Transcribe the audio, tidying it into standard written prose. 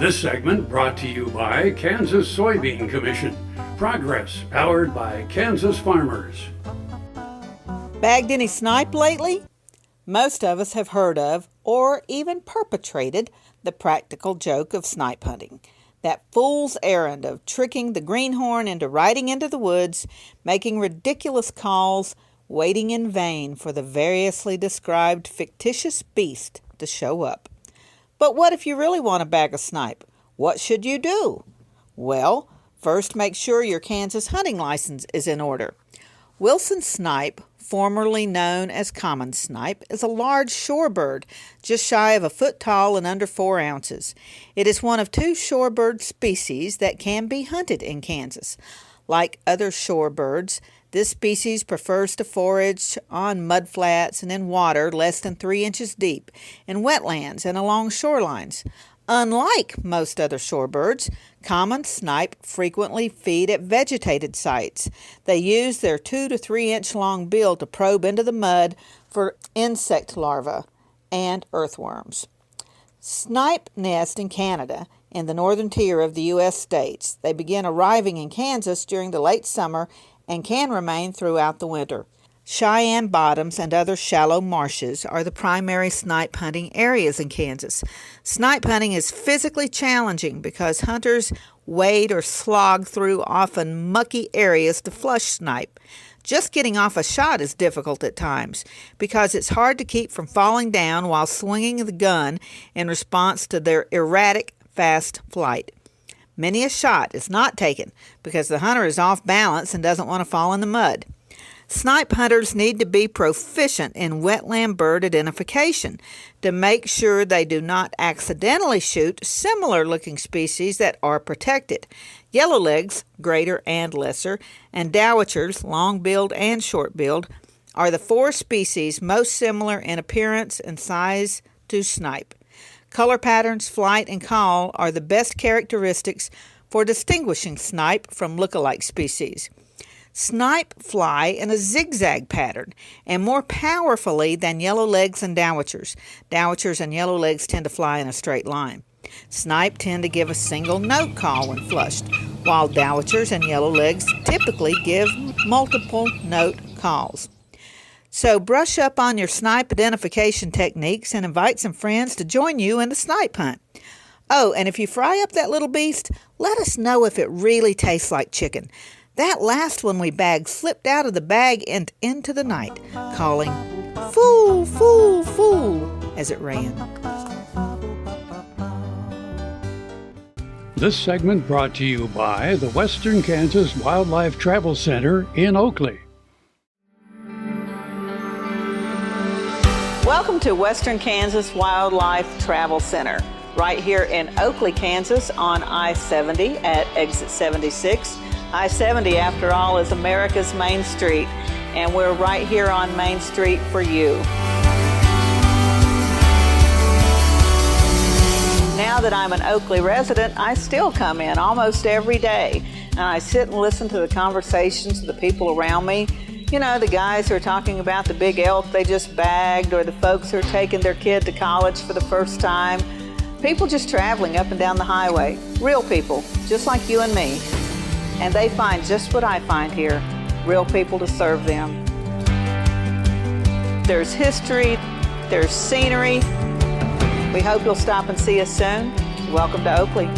This segment brought to you by Kansas Soybean Commission. Progress powered by Kansas farmers. Bagged any snipe lately? Most of us have heard of or even perpetrated the practical joke of snipe hunting. That fool's errand of tricking the greenhorn into riding into the woods, making ridiculous calls, waiting in vain for the variously described fictitious beast to show up. But what if you really want to bag a snipe? What should you do? Well, first make sure your Kansas hunting license is in order. Wilson snipe, formerly known as common snipe, is a large shorebird, just shy of a foot tall and under 4 ounces. It is one of 2 shorebird species that can be hunted in Kansas. Like other shorebirds, this species prefers to forage on mudflats and in water less than 3 inches deep, in wetlands and along shorelines. Unlike most other shorebirds, common snipe frequently feed at vegetated sites. They use their 2 to 3 inch long bill to probe into the mud for insect larvae and earthworms. Snipe nest in Canada in the northern tier of the U.S. states. They begin arriving in Kansas during the late summer and can remain throughout the winter. Cheyenne bottoms and other shallow marshes are the primary snipe hunting areas in Kansas. Snipe hunting is physically challenging because hunters wade or slog through often mucky areas to flush snipe. Just getting off a shot is difficult at times because it's hard to keep from falling down while swinging the gun in response to their erratic, fast flight. Many a shot is not taken because the hunter is off balance and doesn't want to fall in the mud. Snipe hunters need to be proficient in wetland bird identification to make sure they do not accidentally shoot similar-looking species that are protected. Yellowlegs, greater and lesser, and dowitchers, long-billed and short-billed, are the 4 species most similar in appearance and size to snipe. Color patterns, flight, and call are the best characteristics for distinguishing snipe from look-alike species. Snipe fly in a zigzag pattern and more powerfully than yellowlegs and dowitchers. Dowitchers and yellowlegs tend to fly in a straight line. Snipe tend to give a single note call when flushed, while dowitchers and yellowlegs typically give multiple note calls. So brush up on your snipe identification techniques and invite some friends to join you in the snipe hunt. Oh, and if you fry up that little beast, let us know if it really tastes like chicken. That last one we bagged slipped out of the bag and into the night, calling, "Fool, fool, fool," as it ran. This segment brought to you by the Western Kansas Wildlife Travel Center in Oakley. Welcome to Western Kansas Wildlife Travel Center, right here in Oakley, Kansas on I-70 at exit 76. I-70, after all, is America's Main Street, and we're right here on Main Street for you. Now that I'm an Oakley resident, I still come in almost every day, and I sit and listen to the conversations of the people around me. You know, the guys who are talking about the big elk they just bagged, or the folks who are taking their kid to college for the first time. People just traveling up and down the highway. Real people, just like you and me. And they find just what I find here, real people to serve them. There's history, there's scenery. We hope you'll stop and see us soon. Welcome to Oakley.